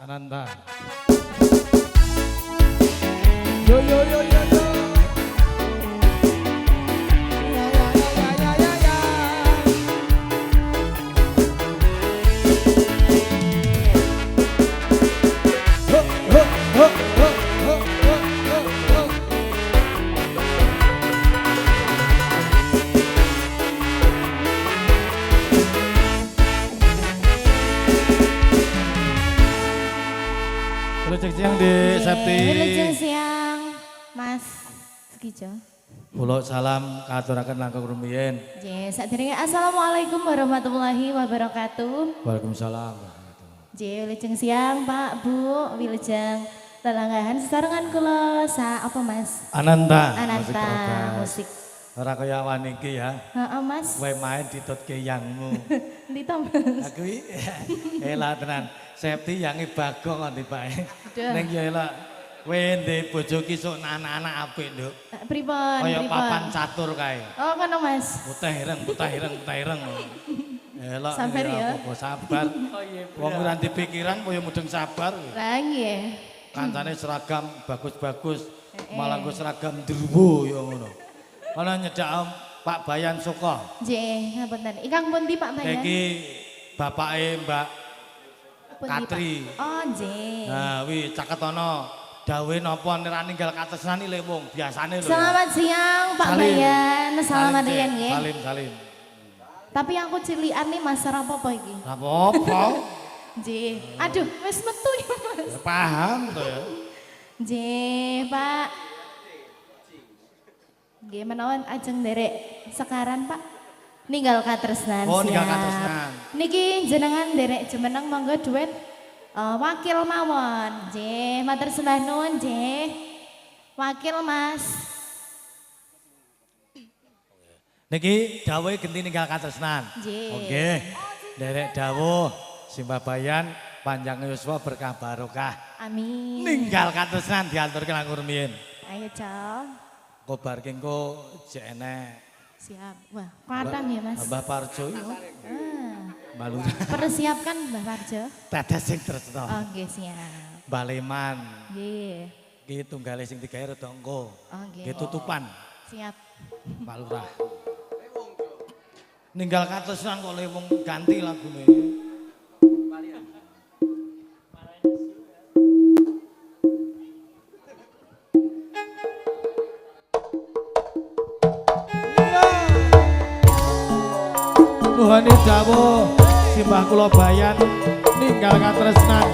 Ananda. Yo yo yo yo yo. Ya ya ya ya ya ya. Ho ho ho ho ho ho ho. Wilujeng siang di Septi. Wilujeng siang, Mas Segijo. Kula salam katuraken langkung rumiyin. Nggih, sadurunge assalamualaikum warahmatullahi wabarakatuh. Waalaikumsalam. Nggih, wilujeng siang Pak, Bu, wilujeng lelanggahan sesarengan kula apa Mas? Ananta. Ananta musik. Ora kaya awan iki ya. Heeh, Mas. Kowe main ditutke yangmu. Ndi to, Mas? Aku iki elah tenan. Septi yange Bagong kok tibae. Ning ya elah kowe ndek bojo ki sok anak-anak apik, Nduk. Pripun? Kaya Pripun? papan catur kae. Oh, ngono Mas. Putih ireng, putih ireng, putih ireng. Elah Sabar ya. apa sabar. Wong ora dipikiran kaya mudeng sabar. Lah nggih. Kancane seragam bagus-bagus, malah nggo seragam ndruwo ya ngono. Ana nyedak Pak Bayan Suko. Nggih, ngapunten. Ingkang pundi Pak Bayan? Iki bapake Mbak Pundi, Katri. Pak? Oh, nggih. Nah, wi caket ana dawuhe napa nek ninggal katresnan iki wong biasane lho. Selamat siang Pak Salim. Bayan. Selamat Salim, riyen nggih. Salim, salim. Tapi aku cilian nih Mas ora apa-apa iki. Ora apa-apa. Nggih. Aduh, wis metu ya Mas. Ya, paham to ya. Nggih, Pak. Nggih menawan ajeng nderek sekaran Pak. Ninggal katresnan. Oh, ninggal siap. katresnan. Niki jenengan nderek jemeneng monggo duet wakil mawon. Nggih, matur sembah nuwun nggih. Wakil Mas. Niki dawuhe genti ninggal katresnan. Nggih. Oke. Derek dawuh Simbah Bayan panjang yuswa berkah barokah. Amin. Ninggal katresnan diaturke langkung rumiyin. Ayo, Cok. Kobar kengko jek enek. Siap. Wah, kelihatan ya, Mas. Mbah Parjo iku Ah, Balu. persiapkan Mbak Parjo. Tetes sing tresno. Oke, siap. Baleman. Nggih. Iki tunggale sing digawe rada engko. Oke. Nggih tutupan Siap. Pak Lurah. Ninggal katresnan kok le wong ganti lagune. Nuhani dawuh Simbah kula Bayan ninggal katresnan.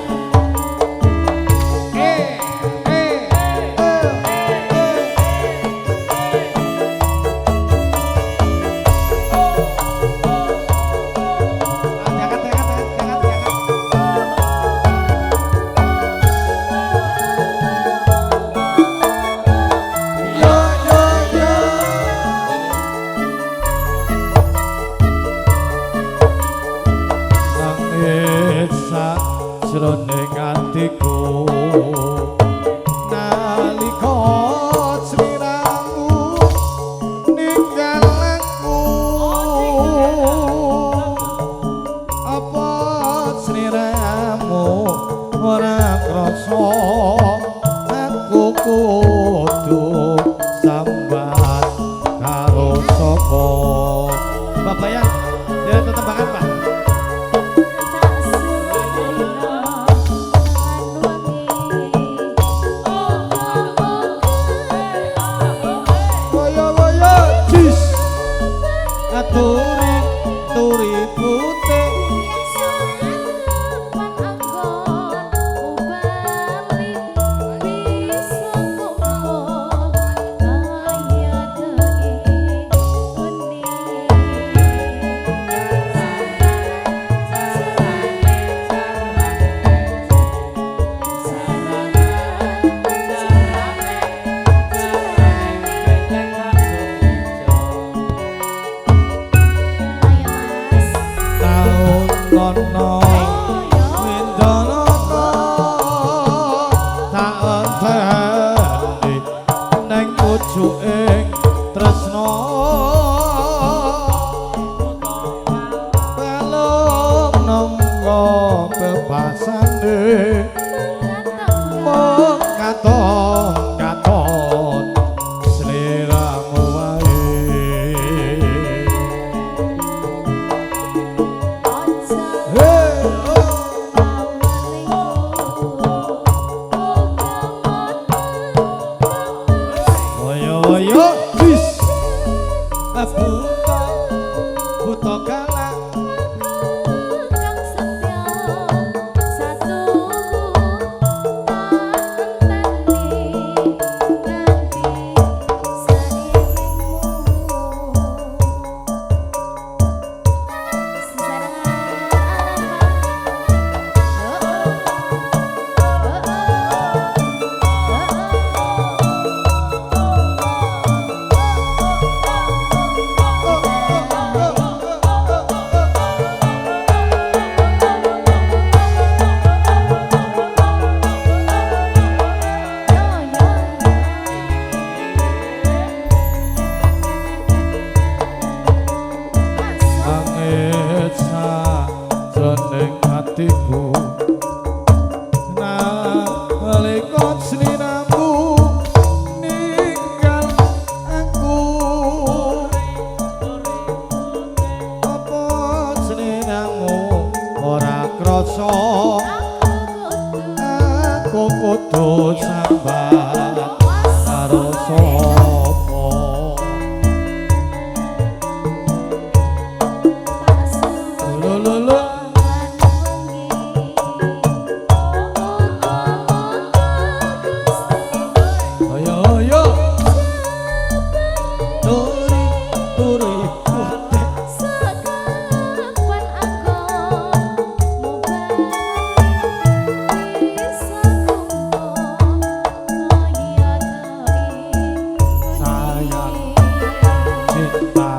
Jroning atiku nalika sliramu ninggal aku apa sliramu ora krasa aku kudu sambat karo sapa Mbak Bayan dia tetembangan Pak. Turi putih kudu sambat karo sapa lho ayo ayo turi turi putih sekapan aku bisa sayang cinta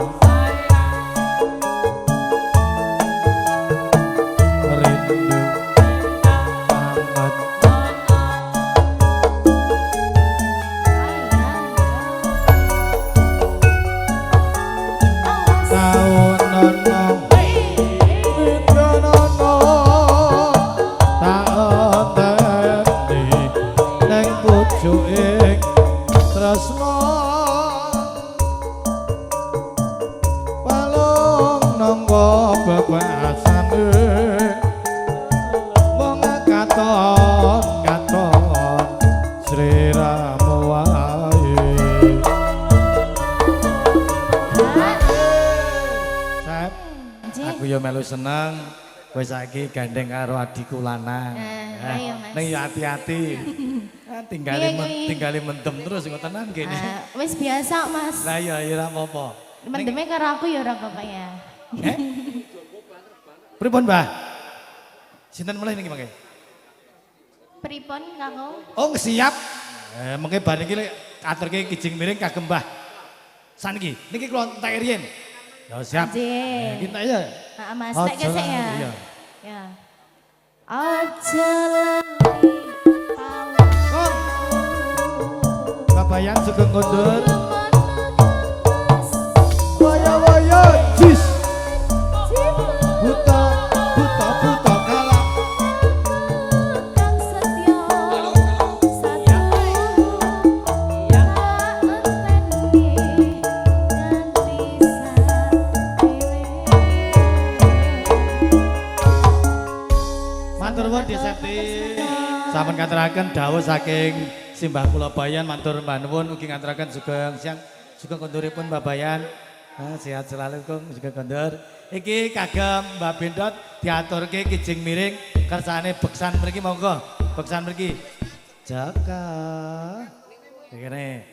rindu amat taun nono rindu nono tak enteni neng pucuking tresno palung nanggo bebasane wong katon katon sriramu wae Sep, aku yo melu seneng kowe saiki gandeng karo adikku lanang. Ayo, Mas. Ning yo hati-hati. Tinggali mendem terus kok tenan kene. Wis biasa Mas. Lah iya ora apa-apa. Mendeme karo aku ya ora apa-apa ya. Pripun, Mbah? Sinten mulai niki mangke? Pripun Kakung? Oh, siap. Mengke bar niki aturke kijing miring kagem Mbah. Saniki, niki kula entek riyen. Ya siap. Nggih. Kita ya. Heeh Mas, tek gesek ya. Iya. Ya. Aja lali Kon. Babayan sugeng kondur. Waya-waya jis. Buta, buta, buta kalah. Kang setya satu tak enteni nganti Matur nuwun Desepti. Sampun ngaturaken dawuh saking Simbah kula Bayan matur mbah nuwun ugi ngaturaken sugeng siang sugeng konduripun Mbah Bayan. Sehat selalu Kang sugeng kondur. Iki kagem Mbah Bendot diaturke kijing miring kersane beksan mriki monggo. Beksan mriki. Jaka. Kene